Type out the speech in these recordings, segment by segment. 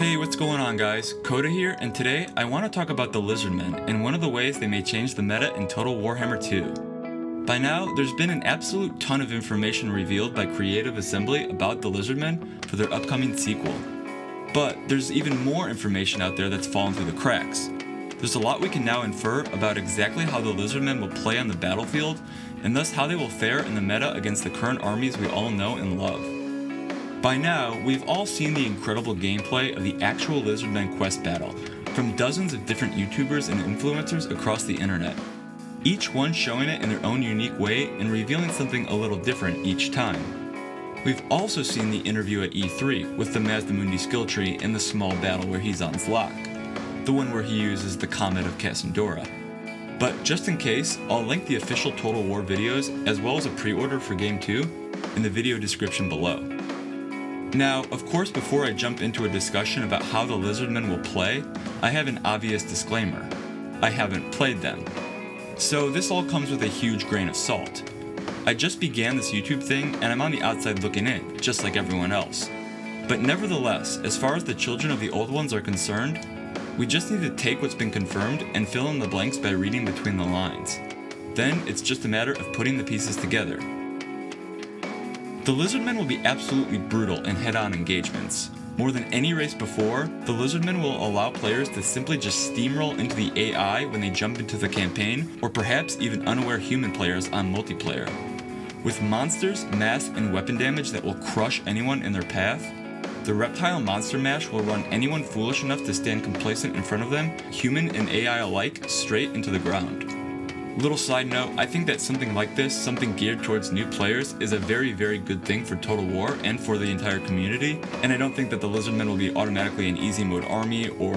Hey, what's going on guys? Coda here, and today I want to talk about the Lizardmen and one of the ways they may change the meta in Total Warhammer 2. By now, there's been an absolute ton of information revealed by Creative Assembly about the Lizardmen for their upcoming sequel. But there's even more information out there that's fallen through the cracks. There's a lot we can now infer about exactly how the Lizardmen will play on the battlefield, and thus how they will fare in the meta against the current armies we all know and love. By now, we've all seen the incredible gameplay of the actual Lizardmen quest battle from dozens of different YouTubers and influencers across the internet, each one showing it in their own unique way and revealing something a little different each time. We've also seen the interview at E3 with the Mazdamundi skill tree in the small battle where he's on Zlok, the one where he uses the Comet of Cassandora. But just in case, I'll link the official Total War videos as well as a pre-order for Game 2 in the video description below. Now, of course, before I jump into a discussion about how the Lizardmen will play, I have an obvious disclaimer. I haven't played them. So this all comes with a huge grain of salt. I just began this YouTube thing and I'm on the outside looking in, just like everyone else. But nevertheless, as far as the children of the old ones are concerned, we just need to take what's been confirmed and fill in the blanks by reading between the lines. Then it's just a matter of putting the pieces together. The Lizardmen will be absolutely brutal in head-on engagements. More than any race before, the Lizardmen will allow players to simply just steamroll into the AI when they jump into the campaign, or perhaps even unaware human players on multiplayer. With monsters, mass, and weapon damage that will crush anyone in their path, the Reptile Monster Mash will run anyone foolish enough to stand complacent in front of them, human and AI alike, straight into the ground. Little side note, I think that something like this, something geared towards new players, is a very, very good thing for Total War and for the entire community, and I don't think that the Lizardmen will be automatically an easy mode army or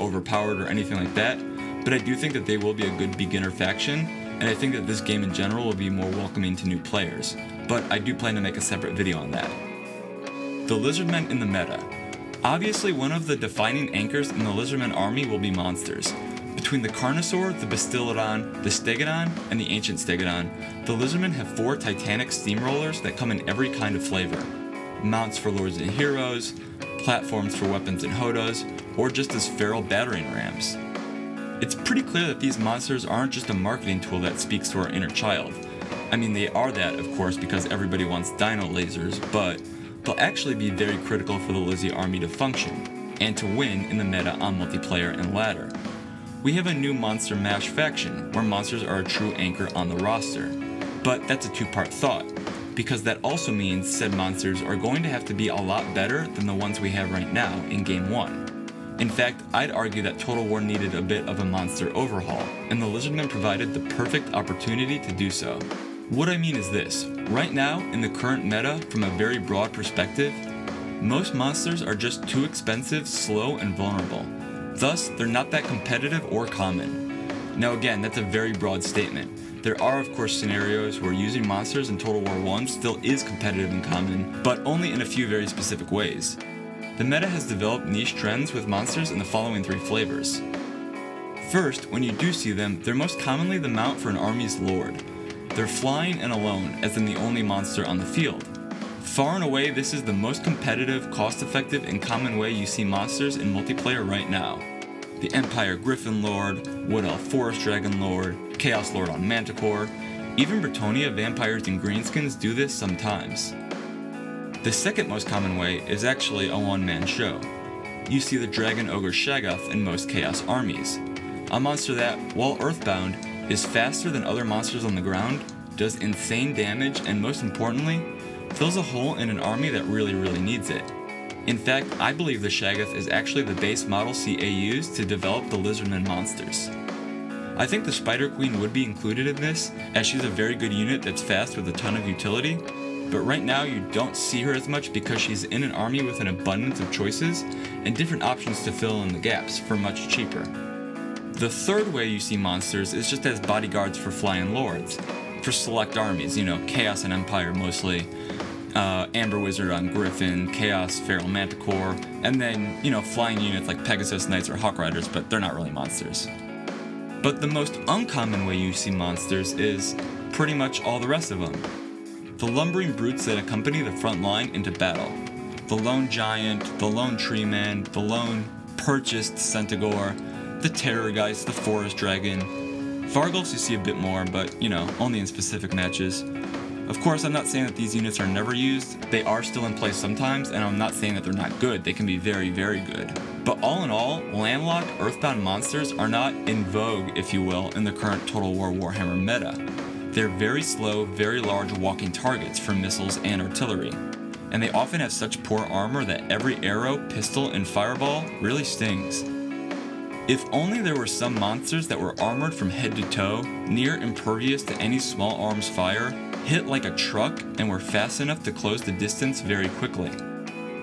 overpowered or anything like that, but I do think that they will be a good beginner faction, and I think that this game in general will be more welcoming to new players, but I do plan to make a separate video on that. The Lizardmen in the meta. Obviously, one of the defining anchors in the Lizardmen army will be monsters. Between the Carnosaur, the Bastiladon, the Stegodon, and the Ancient Stegodon, the Lizardmen have 4 titanic steamrollers that come in every kind of flavor. Mounts for lords and heroes, platforms for weapons and hodas, or just as feral battering rams. It's pretty clear that these monsters aren't just a marketing tool that speaks to our inner child. I mean, they are that, of course, because everybody wants dino lasers, but they'll actually be very critical for the Lizzie army to function, and to win in the meta on multiplayer and ladder. We have a new Monster Mash faction, where monsters are a true anchor on the roster. But that's a two-part thought, because that also means said monsters are going to have to be a lot better than the ones we have right now in Game 1. In fact, I'd argue that Total War needed a bit of a monster overhaul, and the Lizardmen provided the perfect opportunity to do so. What I mean is this: right now, in the current meta, from a very broad perspective, most monsters are just too expensive, slow, and vulnerable. Thus, they're not that competitive or common. Now again, that's a very broad statement. There are of course scenarios where using monsters in Total War 1 still is competitive and common, but only in a few very specific ways. The meta has developed niche trends with monsters in the following 3 flavors. First, when you do see them, they're most commonly the mount for an army's lord. They're flying and alone, as in the only monster on the field. Far and away, this is the most competitive, cost-effective, and common way you see monsters in multiplayer right now. The Empire Griffin Lord, Wood Elf Forest Dragon Lord, Chaos Lord on Manticore, even Bretonnia Vampires and Greenskins do this sometimes. The second most common way is actually a one-man show. You see the Dragon Ogre Shaggoth in most Chaos armies. A monster that, while earthbound, is faster than other monsters on the ground, does insane damage, and most importantly, fills a hole in an army that really needs it. In fact, I believe the Shaggoth is actually the base model CA used to develop the Lizardmen monsters. I think the Spider Queen would be included in this, as she's a very good unit that's fast with a ton of utility, but right now you don't see her as much because she's in an army with an abundance of choices and different options to fill in the gaps for much cheaper. The third way you see monsters is just as bodyguards for flying lords. For select armies, Chaos and Empire mostly, Amber Wizard on Griffin, Chaos Feral Manticore, and then, flying units like Pegasus Knights or Hawk Riders, but they're not really monsters. But the most uncommon way you see monsters is pretty much all the rest of them. The lumbering brutes that accompany the front line into battle. the lone giant, the lone treeman, the lone purchased centaur, the terrorgeist, the forest dragon. Vargulfs you see a bit more, but you know, only in specific matches. Of course, I'm not saying that these units are never used. They are still in play sometimes, and I'm not saying that they're not good. They can be very, very good. But all in all, landlocked, earthbound monsters are not in vogue, if you will, in the current Total War Warhammer meta. They're very slow, very large walking targets for missiles and artillery. And they often have such poor armor that every arrow, pistol, and fireball really stings. If only there were some monsters that were armored from head to toe, near impervious to any small arms fire, hit like a truck, and were fast enough to close the distance very quickly.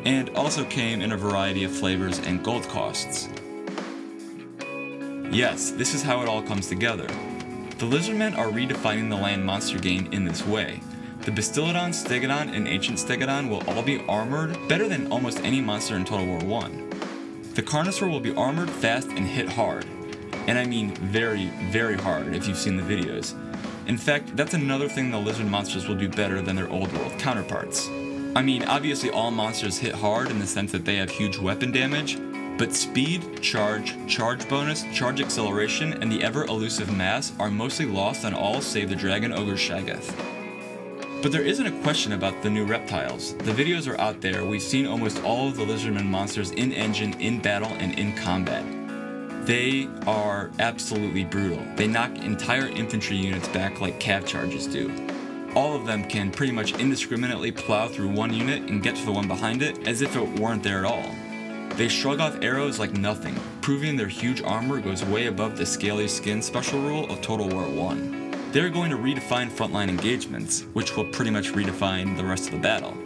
And also came in a variety of flavors and gold costs. Yes, this is how it all comes together. The Lizardmen are redefining the land monster game in this way. The Bastiladon, Stegodon, and Ancient Stegodon will all be armored better than almost any monster in Total War 1. The Carnosaur will be armored fast and hit hard. And I mean very, very hard if you've seen the videos. In fact, that's another thing the lizard monsters will do better than their old world counterparts. I mean, obviously all monsters hit hard in the sense that they have huge weapon damage, but speed, charge bonus, charge acceleration, and the ever-elusive mass are mostly lost on all save the Dragon Ogre Shaggoth. But there isn't a question about the new reptiles. The videos are out there. We've seen almost all of the Lizardmen monsters in engine, in battle, and in combat. They are absolutely brutal. They knock entire infantry units back like cav charges do. All of them can pretty much indiscriminately plow through one unit and get to the one behind it as if it weren't there at all. They shrug off arrows like nothing, proving their huge armor goes way above the scaly skin special rule of Total War 1. They're going to redefine frontline engagements, which will pretty much redefine the rest of the battle.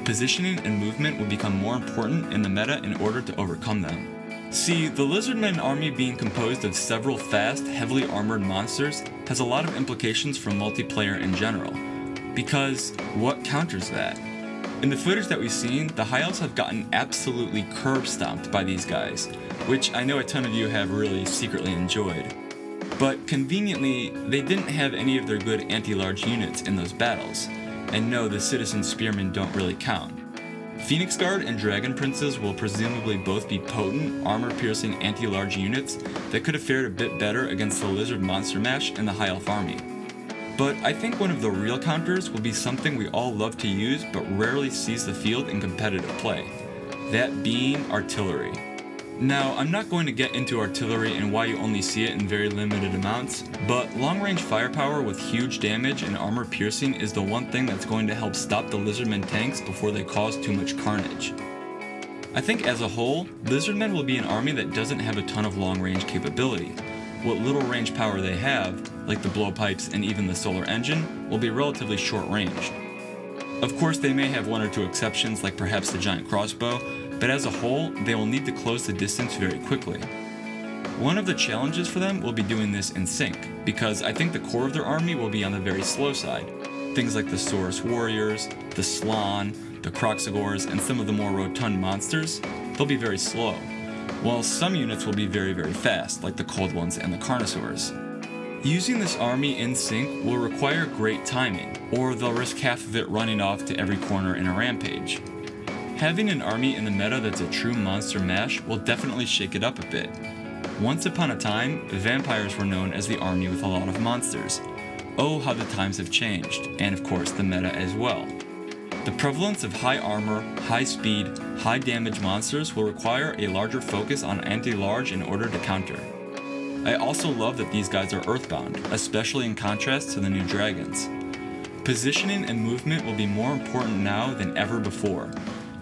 Positioning and movement will become more important in the meta in order to overcome them. See, the Lizardmen army being composed of several fast, heavily armored monsters has a lot of implications for multiplayer in general, because what counters that? In the footage that we've seen, the High Elves have gotten absolutely curb stomped by these guys, which I know a ton of you have really secretly enjoyed. But conveniently, they didn't have any of their good anti-large units in those battles, and no, the Citizen Spearmen don't really count. Phoenix Guard and Dragon Princes will presumably both be potent, armor-piercing anti-large units that could have fared a bit better against the Lizard Monster Mash and the High Elf army. But I think one of the real counters will be something we all love to use but rarely sees the field in competitive play, that being artillery. Now, I'm not going to get into artillery and why you only see it in very limited amounts, but long-range firepower with huge damage and armor piercing is the one thing that's going to help stop the Lizardmen tanks before they cause too much carnage. I think as a whole, Lizardmen will be an army that doesn't have a ton of long-range capability. What little range power they have, like the blowpipes and even the solar engine, will be relatively short-ranged. Of course, they may have one or two exceptions, like perhaps the giant crossbow, but as a whole, they will need to close the distance very quickly. One of the challenges for them will be doing this in sync, because I think the core of their army will be on the very slow side. Things like the Saurus Warriors, the Slann, the Kroxigors, and some of the more rotund monsters, they'll be very slow, while some units will be very, very fast, like the Cold Ones and the Carnosaurs. Using this army in sync will require great timing, or they'll risk half of it running off to every corner in a rampage. Having an army in the meta that's a true monster mash will definitely shake it up a bit. Once upon a time, vampires were known as the army with a lot of monsters. Oh, how the times have changed, and of course the meta as well. The prevalence of high armor, high speed, high damage monsters will require a larger focus on anti-large in order to counter. I also love that these guys are earthbound, especially in contrast to the new dragons. Positioning and movement will be more important now than ever before.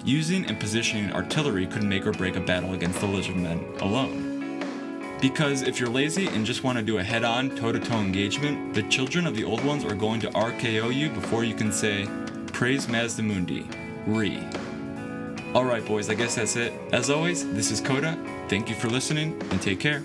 Using and positioning artillery could make or break a battle against the Lizardmen alone. Because if you're lazy and just want to do a head-on, toe-to-toe engagement, the children of the old ones are going to RKO you before you can say, "Praise Mazdamundi, Re." Alright boys, I guess that's it. As always, this is Coda, thank you for listening, and take care.